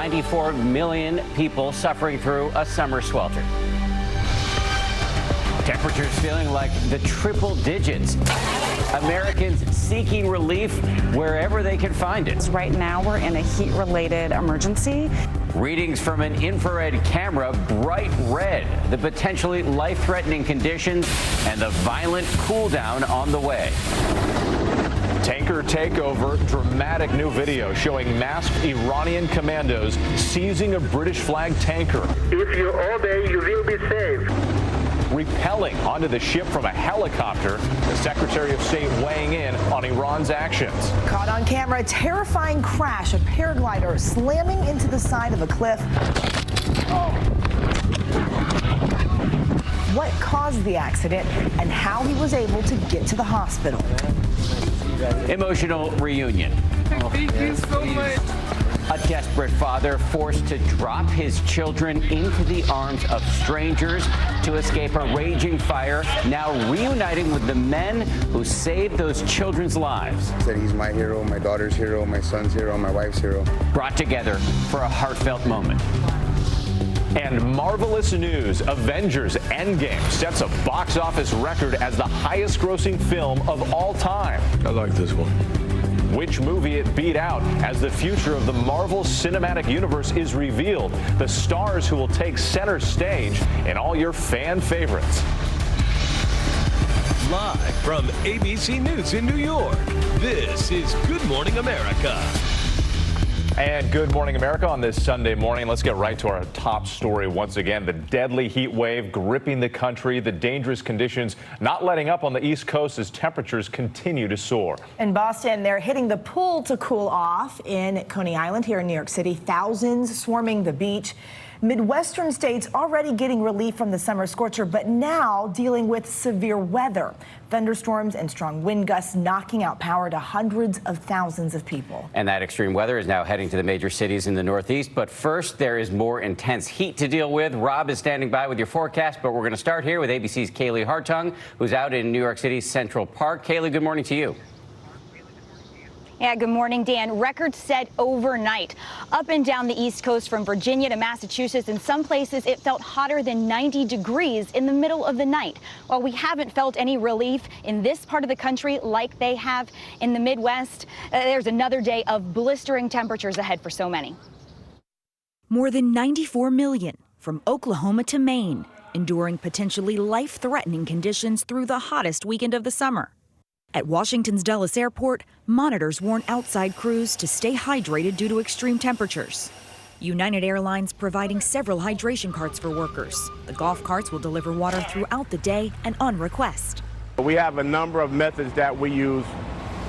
94 million people suffering through a summer swelter. Temperatures feeling like the triple digits. Americans seeking relief wherever they can find it. Right now, we're in a heat-related emergency. Readings from an infrared camera, bright red, the potentially life-threatening conditions and the violent cool down on the way. Tanker takeover, dramatic new video showing masked Iranian commandos seizing a British flag tanker. If you obey, you will be saved. Repelling onto the ship from a helicopter, the Secretary of State weighing in on Iran's actions. Caught on camera, a terrifying crash, a paraglider slamming into the side of a cliff. What caused the accident and how he was able to get to the hospital. Emotional reunion. Thank you so much. A desperate father forced to drop his children into the arms of strangers to escape a raging fire, now reuniting with the men who saved those children's lives. Said he's my hero, my daughter's hero, my son's hero, my wife's hero. Brought together for a heartfelt moment. And marvelous news, Avengers Endgame sets a box office record as the highest grossing film of all time. I like this one. Which movie it beat out as the future of the Marvel Cinematic Universe is revealed. The stars who will take center stage in all your fan favorites. Live from ABC News in New York, this is Good Morning America. And Good Morning America on this Sunday morning. Let's get right to our top story once again. The deadly heat wave gripping the country, the dangerous conditions not letting up on the East Coast as temperatures continue to soar. In Boston, they're hitting the pool to cool off. In Coney Island here in New York City, thousands swarming the beach. Midwestern states already getting relief from the summer scorcher, but now dealing with severe weather. Thunderstorms and strong wind gusts knocking out power to hundreds of thousands of people. And that extreme weather is now heading to the major cities in the Northeast. But first, there is more intense heat to deal with. Rob is standing by with your forecast, but we're going to start here with ABC's Kaylee Hartung, who's out in New York City's Central Park. Kaylee, good morning to you. Yeah, good morning, Dan. Records set overnight up and down the East Coast from Virginia to Massachusetts. In some places, it felt hotter than 90 degrees in the middle of the night. While we haven't felt any relief in this part of the country like they have in the Midwest, there's another day of blistering temperatures ahead for so many. More than 94 million from Oklahoma to Maine, enduring potentially life-threatening conditions through the hottest weekend of the summer. At Washington's Dulles Airport, monitors warn outside crews to stay hydrated due to extreme temperatures. United Airlines providing several hydration carts for workers. The golf carts will deliver water throughout the day and on request. We have a number of methods that we use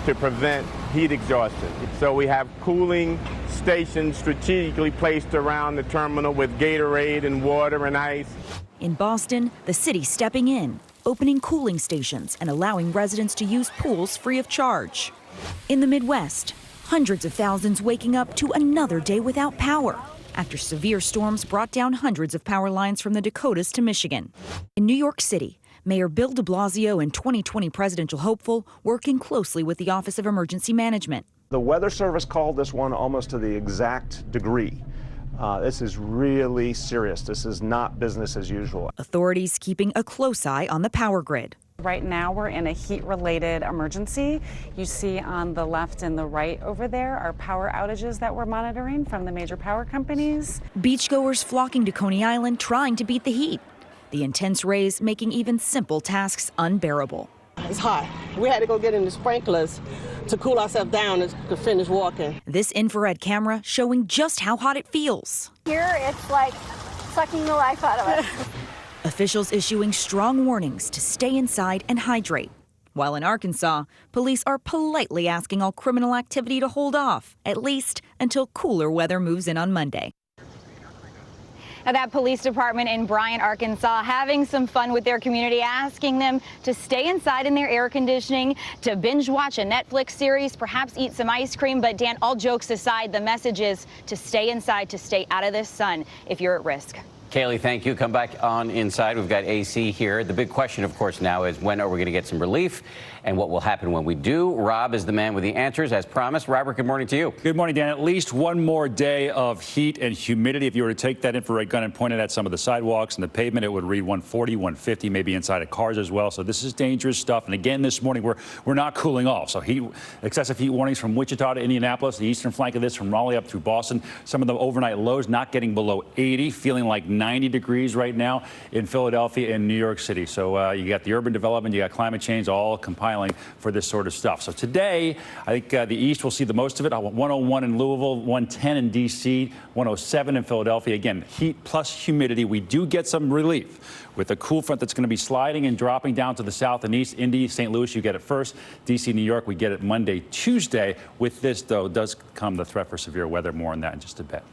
to prevent heat exhaustion. So we have cooling stations strategically placed around the terminal with Gatorade and water and ice. In Boston, the city stepping in, opening cooling stations and allowing residents to use pools free of charge. In the Midwest, hundreds of thousands waking up to another day without power after severe storms brought down hundreds of power lines from the Dakotas to Michigan. In New York City, Mayor Bill de Blasio and 2020 presidential hopeful working closely with the Office of Emergency Management. The Weather Service called this one almost to the exact degree. This is really serious. This is not business as usual. Authorities keeping a close eye on the power grid. Right now, we're in a heat-related emergency. You see on the left and the right over there are power outages that we're monitoring from the major power companies. Beachgoers flocking to Coney Island trying to beat the heat. The intense rays making even simple tasks unbearable. It's hot. We had to go get in the sprinklers to cool ourselves down and to finish walking. This infrared camera showing just how hot it feels. Here, it's like sucking the life out of us. Officials issuing strong warnings to stay inside and hydrate. While in Arkansas, police are politely asking all criminal activity to hold off, at least until cooler weather moves in on Monday. Now, that police department in Bryant, Arkansas, having some fun with their community, asking them to stay inside in their air conditioning, to binge watch a Netflix series, perhaps eat some ice cream. But Dan, all jokes aside, the message is to stay inside, to stay out of this sun if you're at risk. Kaylee, thank you. Come back on inside. We've got AC here. The big question, of course, now is when are we going to get some relief and what will happen when we do? Rob is the man with the answers, as promised. Robert, good morning to you. Good morning, Dan. At least one more day of heat and humidity. If you were to take that infrared gun and point it at some of the sidewalks and the pavement, it would read 140, 150, maybe inside of cars as well. So this is dangerous stuff. And again, this morning, we're not cooling off. So excessive heat warnings from Wichita to Indianapolis, the eastern flank of this from Raleigh up through Boston. Some of the overnight lows not getting below 80, feeling like 90 degrees right now in Philadelphia and New York City. So you got the urban development, you got climate change, all compiling for this sort of stuff. So today, I think the East will see the most of it. 101 in Louisville, 110 in D.C., 107 in Philadelphia. Again, heat plus humidity. We do get some relief with a cool front that's going to be sliding and dropping down to the south and east. Indy, St. Louis, you get it first. D.C., New York, we get it Monday, Tuesday. With this, though, does come the threat for severe weather. More on that in just a bit.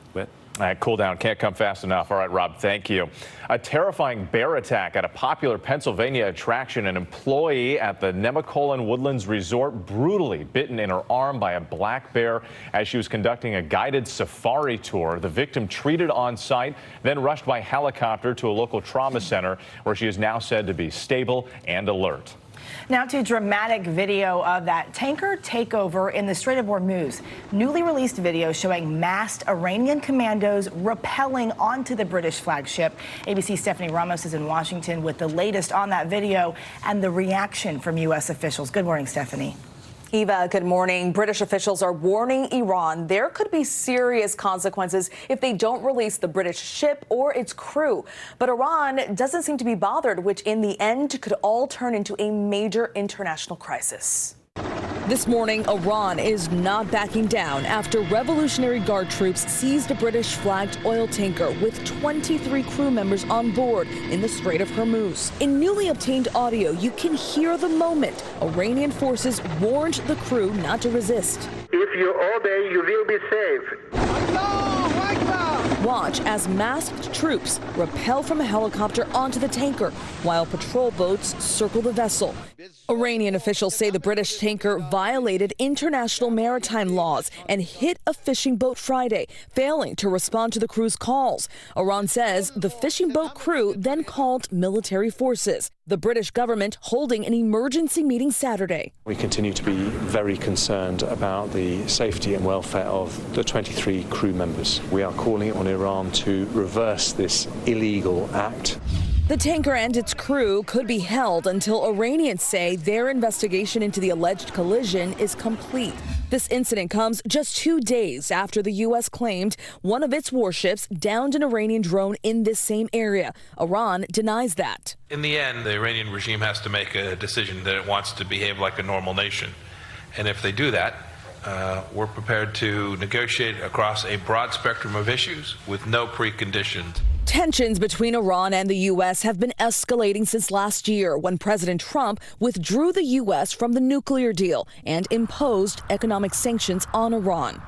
All right, cool down. Can't come fast enough. All right, Rob, thank you. A terrifying bear attack at a popular Pennsylvania attraction. An employee at the Nemacolin Woodlands Resort brutally bitten in her arm by a black bear as she was conducting a guided safari tour. The victim treated on site, then rushed by helicopter to a local trauma center where she is now said to be stable and alert. Now to dramatic video of that tanker takeover in the Strait of Hormuz. Newly released video showing masked Iranian commandos rappelling onto the British flagship. ABC's Stephanie Ramos is in Washington with the latest on that video and the reaction from U.S. officials. Good morning, Stephanie. Eva, good morning. British officials are warning Iran there could be serious consequences if they don't release the British ship or its crew. But Iran doesn't seem to be bothered, which in the end could all turn into a major international crisis. This morning, Iran is not backing down after Revolutionary Guard troops seized a British-flagged oil tanker with 23 crew members on board in the Strait of Hormuz. In newly obtained audio, you can hear the moment Iranian forces warned the crew not to resist. If you obey, you will be safe. Watch as masked troops rappel from a helicopter onto the tanker while patrol boats circle the vessel. Iranian officials say the British tanker violated international maritime laws and hit a fishing boat Friday, failing to respond to the crew's calls. Iran says the fishing boat crew then called military forces. The British government holding an emergency meeting Saturday. We continue to be very concerned about the safety and welfare of the 23 crew members. We are calling on Iran to reverse this illegal act. The tanker and its crew could be held until Iranians say their investigation into the alleged collision is complete. This incident comes just 2 days after the U.S. claimed one of its warships downed an Iranian drone in this same area. Iran denies that. In the end, the Iranian regime has to make a decision that it wants to behave like a normal nation. And if they do that, we're prepared to negotiate across a broad spectrum of issues with no preconditions. Tensions between Iran and the U.S. have been escalating since last year when President Trump withdrew the U.S. from the nuclear deal and imposed economic sanctions on Iran.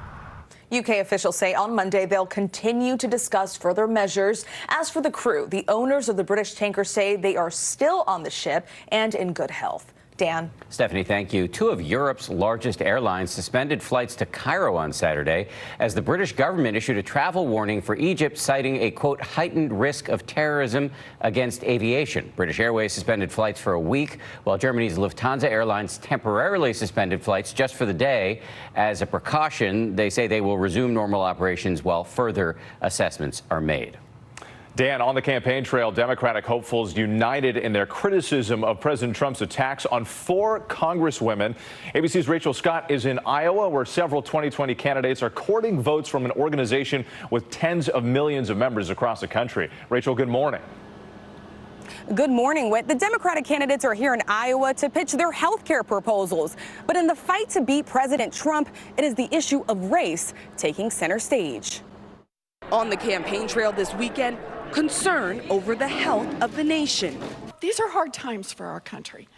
UK officials say on Monday they'll continue to discuss further measures. As for the crew, the owners of the British tanker say they are still on the ship and in good health. Dan. Stephanie, thank you. Two of Europe's largest airlines suspended flights to Cairo on Saturday as the British government issued a travel warning for Egypt, citing a, quote, heightened risk of terrorism against aviation. British Airways suspended flights for a week, while Germany's Lufthansa Airlines temporarily suspended flights just for the day. As a precaution, they say they will resume normal operations while further assessments are made. Dan, on the campaign trail, Democratic hopefuls united in their criticism of President Trump's attacks on 4 congresswomen. ABC's Rachel Scott is in Iowa, where several 2020 candidates are courting votes from an organization with tens of millions of members across the country. Rachel, good morning. Good morning, Whit. The Democratic candidates are here in Iowa to pitch their health care proposals. But in the fight to beat President Trump, it is the issue of race taking center stage. On the campaign trail this weekend, concern over the health of the nation. These are hard times for our country.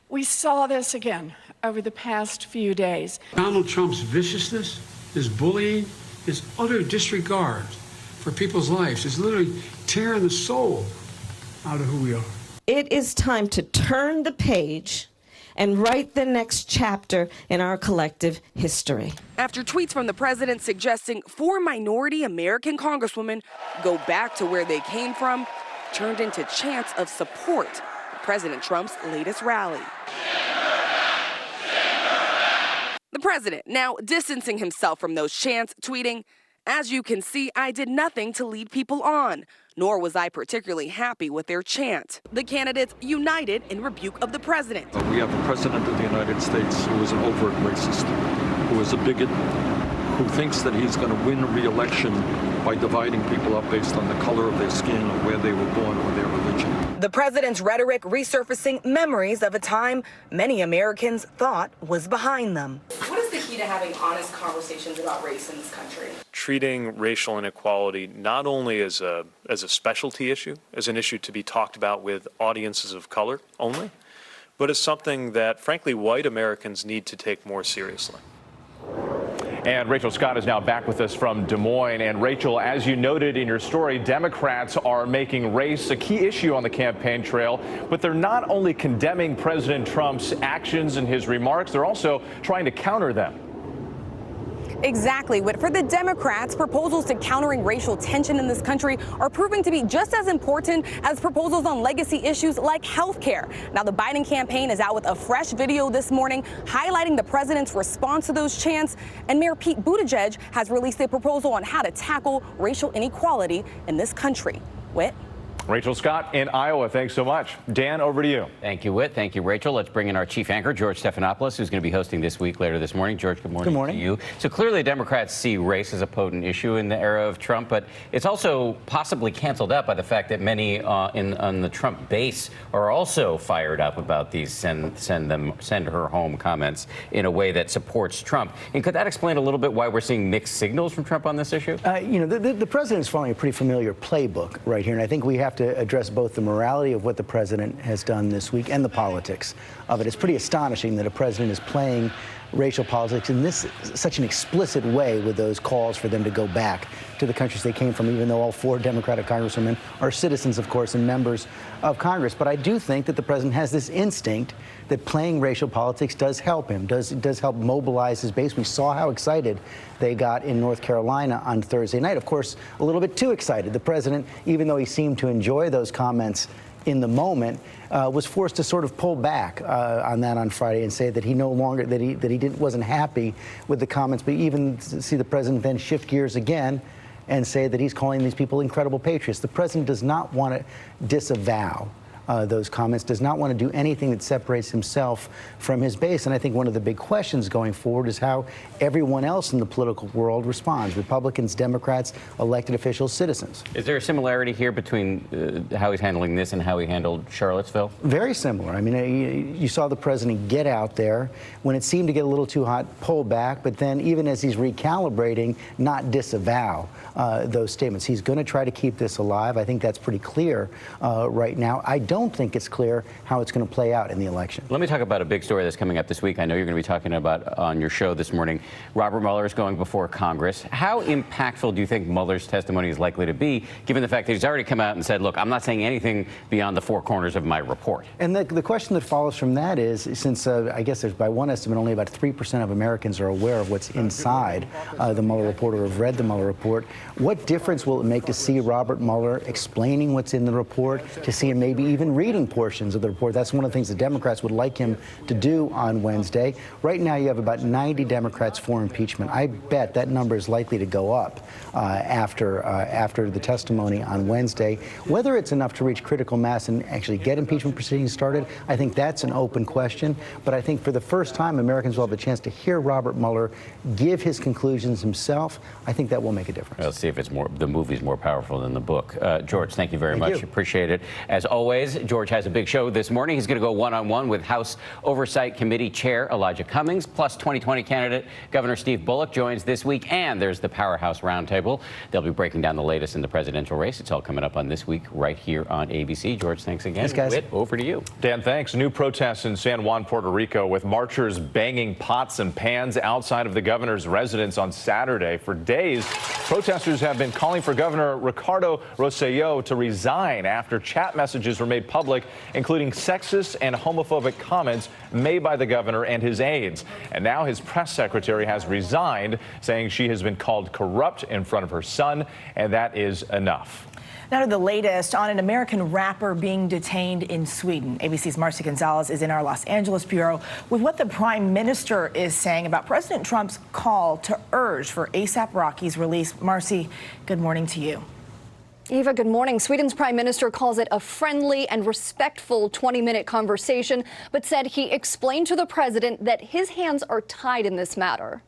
We saw this again over the past few days. Donald Trump's viciousness, his bullying, his utter disregard for people's lives is literally tearing the soul out of who we are. It is time to turn the page and write the next chapter in our collective history. After tweets from the president suggesting 4 minority American congresswomen go back to where they came from, turned into chants of support for President Trump's latest rally. The president now distancing himself from those chants, tweeting, "As you can see, I did nothing to lead people on, nor was I particularly happy with their chant." The candidates united in rebuke of the president. We have a president of the United States who is an overt racist, who is a bigot, who thinks that he's going to win re-election by dividing people up based on the color of their skin or where they were born or their religion. The president's rhetoric resurfacing memories of a time many Americans thought was behind them. What is the key to having honest conversations about race in this country? Treating racial inequality not only as a specialty issue, as an issue to be talked about with audiences of color only, but as something that, frankly, white Americans need to take more seriously. And Rachel Scott is now back with us from Des Moines. And Rachel, as you noted in your story, Democrats are making race a key issue on the campaign trail, but they're not only condemning President Trump's actions and his remarks, they're also trying to counter them. Exactly. But for the Democrats, proposals to countering racial tension in this country are proving to be just as important as proposals on legacy issues like health care. Now, the Biden campaign is out with a fresh video this morning highlighting the president's response to those chants. And Mayor Pete Buttigieg has released a proposal on how to tackle racial inequality in this country. Whit? Rachel Scott in Iowa, thanks so much. Dan, over to you. Thank you, Whit. Thank you, Rachel. Let's bring in our chief anchor, George Stephanopoulos, who's going to be hosting This Week later this morning. George, good morning. Good morning. To you. So clearly Democrats see race as a potent issue in the era of Trump, but it's also possibly canceled out by the fact that many on the Trump base are also fired up about these send her home comments in a way that supports Trump. And could that explain a little bit why we're seeing mixed signals from Trump on this issue? The president's following a pretty familiar playbook right here, and I think we have to address both the morality of what the president has done this week and the politics of it. It's pretty astonishing that a president is playing racial politics in such an explicit way with those calls for them to go back to the countries they came from, even though all 4 Democratic congresswomen are citizens, of course, and members of Congress. But I do think that the president has this instinct that playing racial politics does help him, does help mobilize his base. We saw how excited they got in North Carolina on Thursday night. Of course, a little bit too excited. The president, even though he seemed to enjoy those comments in the moment, was forced to sort of pull back on that on Friday and say that he no longer wasn't happy with the comments. But even see the president then shift gears again and say that he's calling these people incredible patriots. The president does not want to disavow those comments, does not want to do anything that separates himself from his base. And I think one of the big questions going forward is how everyone else in the political world responds: Republicans, Democrats, elected officials, citizens. Is there a similarity here between how he's handling this and how he handled Charlottesville? Very similar. I mean, you saw the president get out there when it seemed to get a little too hot, pull back, but then even as he's recalibrating, not disavow those statements. He's going to try to keep this alive. I think that's pretty clear right now. I don't think it's clear how it's going to play out in the election. Let me talk about a big story that's coming up this week. I know you're going to be talking about on your show this morning. Robert Mueller is going before Congress. How impactful do you think Mueller's testimony is likely to be, given the fact that he's already come out and said, look, I'm not saying anything beyond the 4 corners of my report? And the question that follows from that is, since I guess there's, by one estimate, only about 3% of Americans are aware of what's inside the Mueller report or have read the Mueller report, what difference will it make to see Robert Mueller explaining what's in the report, to see him maybe even reading portions of the report? That's one of the things the Democrats would like him to do on Wednesday. Right now, you have about 90 Democrats for impeachment. I bet that number is likely to go up after the testimony on Wednesday. Whether it's enough to reach critical mass and actually get impeachment proceedings started, I think that's an open question. But I think for the first time, Americans will have a chance to hear Robert Mueller give his conclusions himself. I think that will make a difference. Let's see if it's the movie's more powerful than the book. George, thank you very much. Appreciate it. As always, George has a big show this morning. He's going to go one-on-one with House Oversight Committee Chair Elijah Cummings, plus 2020 candidate Governor Steve Bullock joins this week, and there's the Powerhouse Roundtable. They'll be breaking down the latest in the presidential race. It's all coming up on This Week right here on ABC. George, thanks again. Thanks, guys. Whit, over to you. Dan, thanks. New protests in San Juan, Puerto Rico, with marchers banging pots and pans outside of the governor's residence on Saturday. For days, protesters have been calling for Governor Ricardo Rosselló to resign after chat messages were made made public, including sexist and homophobic comments made by the governor and his aides. And now his press secretary has resigned, saying she has been called corrupt in front of her son, and that is enough. Now to the latest on an American rapper being detained in Sweden. ABC's Marcy Gonzalez is in our Los Angeles bureau with what the prime minister is saying about President Trump's call to urge for A$AP Rocky's release. Marcy, good morning to you. Eva, good morning. Sweden's prime minister calls it a friendly and respectful 20-minute conversation, but said he explained to the president that his hands are tied in this matter.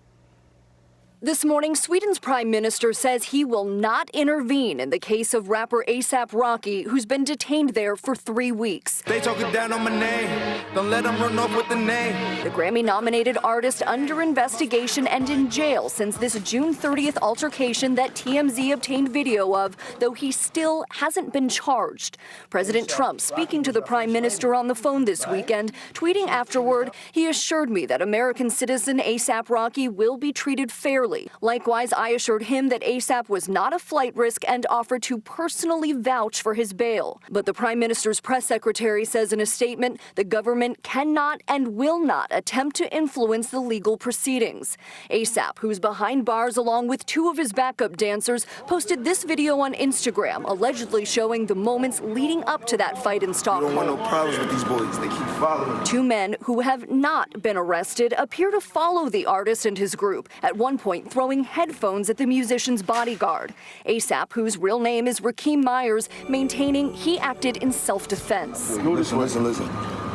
This morning, Sweden's prime minister says he will not intervene in the case of rapper A$AP Rocky, who's been detained there for 3 weeks. They talking down on my name. Don't let them run off with the name. The Grammy-nominated artist under investigation and in jail since this June 30th altercation that TMZ obtained video of, though he still hasn't been charged. President Trump speaking to the prime minister on the phone this weekend, tweeting afterward, he assured me that American citizen A$AP Rocky will be treated fairly. Likewise, I assured him that A$AP was not a flight risk and offered to personally vouch for his bail. But the prime minister's press secretary says in a statement the government cannot and will not attempt to influence the legal proceedings. A$AP, who's behind bars along with 2 of his backup dancers, posted this video on Instagram, allegedly showing the moments leading up to that fight in Stockholm. You don't want no problems with these boys. They keep following. 2 men who have not been arrested appear to follow the artist and his group, at one point throwing headphones at the musician's bodyguard. A$AP, whose real name is Rakeem Myers, maintaining he acted in self-defense. Listen.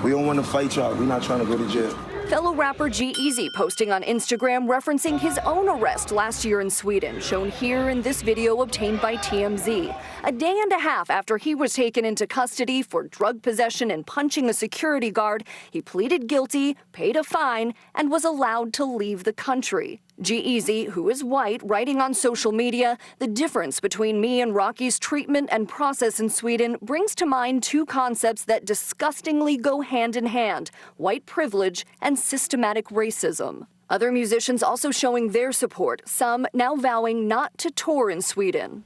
We don't want to fight y'all. We're not trying to go to jail. Fellow rapper G-Eazy posting on Instagram referencing his own arrest last year in Sweden, shown here in this video obtained by TMZ. A day and a half after he was taken into custody for drug possession and punching a security guard, he pleaded guilty, paid a fine, and was allowed to leave the country. G-Eazy, who is white, writing on social media, the difference between me and Rocky's treatment and process in Sweden brings to mind 2 concepts that disgustingly go hand in hand: white privilege and systematic racism. Other musicians also showing their support, some now vowing not to tour in Sweden.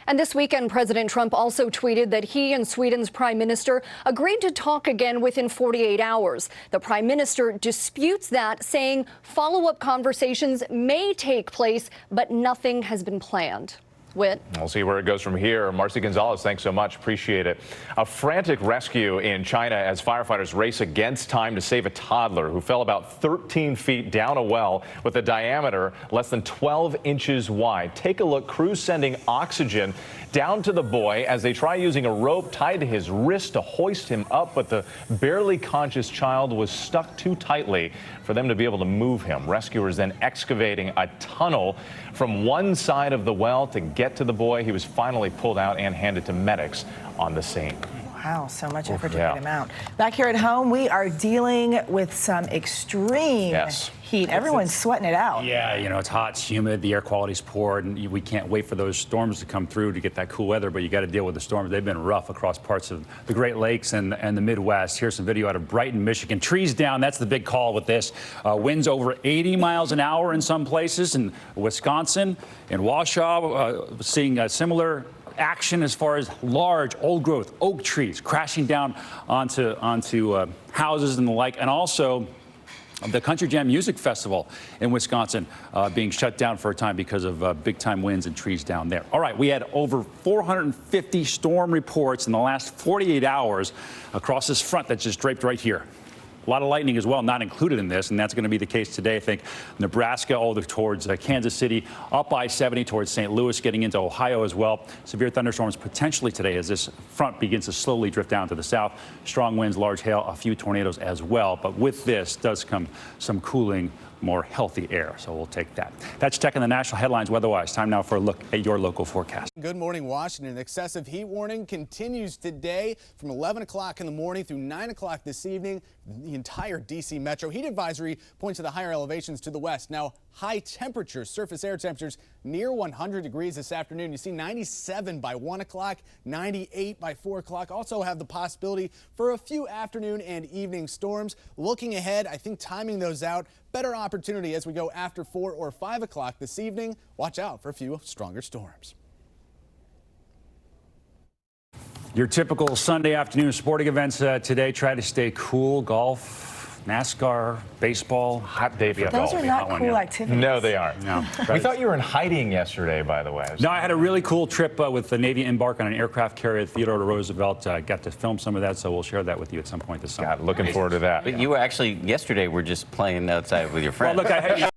And this weekend, President Trump also tweeted that he and Sweden's prime minister agreed to talk again within 48 hours. The prime minister disputes that, saying follow-up conversations may take place, but nothing has been planned. Whit. We'll see where it goes from here. Marcy Gonzalez, thanks so much. Appreciate it. A frantic rescue in China as firefighters race against time to save a toddler who fell about 13 feet down a well with a diameter less than 12 inches wide. Take a look. Crews sending oxygen down to the boy as they try using a rope tied to his wrist to hoist him up, but the barely conscious child was stuck too tightly for them to be able to move him. Rescuers then excavating a tunnel from one side of the well to get to the boy. He was finally pulled out and handed to medics on the scene. Wow, so much effort to get him out. Back here at home, we are dealing with some extreme heat. Everyone's sweating it out. Yeah, you know, it's hot, it's humid, the air quality's poor, and we can't wait for those storms to come through to get that cool weather, but you got to deal with the storms. They've been rough across parts of the Great Lakes and the Midwest. Here's some video out of Brighton, Michigan. Trees down, that's the big call with this. Winds over 80 miles an hour in some places. In Wisconsin, in Wausau, seeing a similar action as far as large old growth oak trees crashing down onto houses and the like, and also the Country Jam Music Festival in Wisconsin being shut down for a time because of big time winds and trees down there. All right, we had over 450 storm reports in the last 48 hours across this front that's just draped right here. A lot of lightning as well, not included in this, and that's going to be the case today. I think Nebraska, all towards Kansas City, up I-70 towards St. Louis, getting into Ohio as well. Severe thunderstorms potentially today as this front begins to slowly drift down to the south. Strong winds, large hail, a few tornadoes as well. But with this does come some cooling, more healthy air, so we'll take that. That's checking the national headlines weather-wise. Time now for a look at your local forecast. Good morning, Washington. Excessive heat warning continues today from 11 o'clock in the morning through 9 o'clock this evening. The entire D.C. metro. Heat advisory points to the higher elevations to the west. Now, high temperatures, surface air temperatures near 100 degrees this afternoon. You see 97 by 1 o'clock, 98 by 4 o'clock. Also have the possibility for a few afternoon and evening storms. Looking ahead, I think timing those out, better opportunity as we go after 4 or 5 o'clock this evening. Watch out for a few stronger storms. Your typical Sunday afternoon sporting events today. Try to stay cool. Golf, NASCAR, baseball. Hot day for Those golf. are not cool activities. No, they aren't. No. We thought you were in hiding yesterday, by the way. No, I had a really cool trip with the Navy Embark on an aircraft carrier, Theodore Roosevelt. Got to film some of that, so we'll share that with you at some point this summer. God, looking forward to that. But you were actually, yesterday, were just playing outside with your friends. Well, look,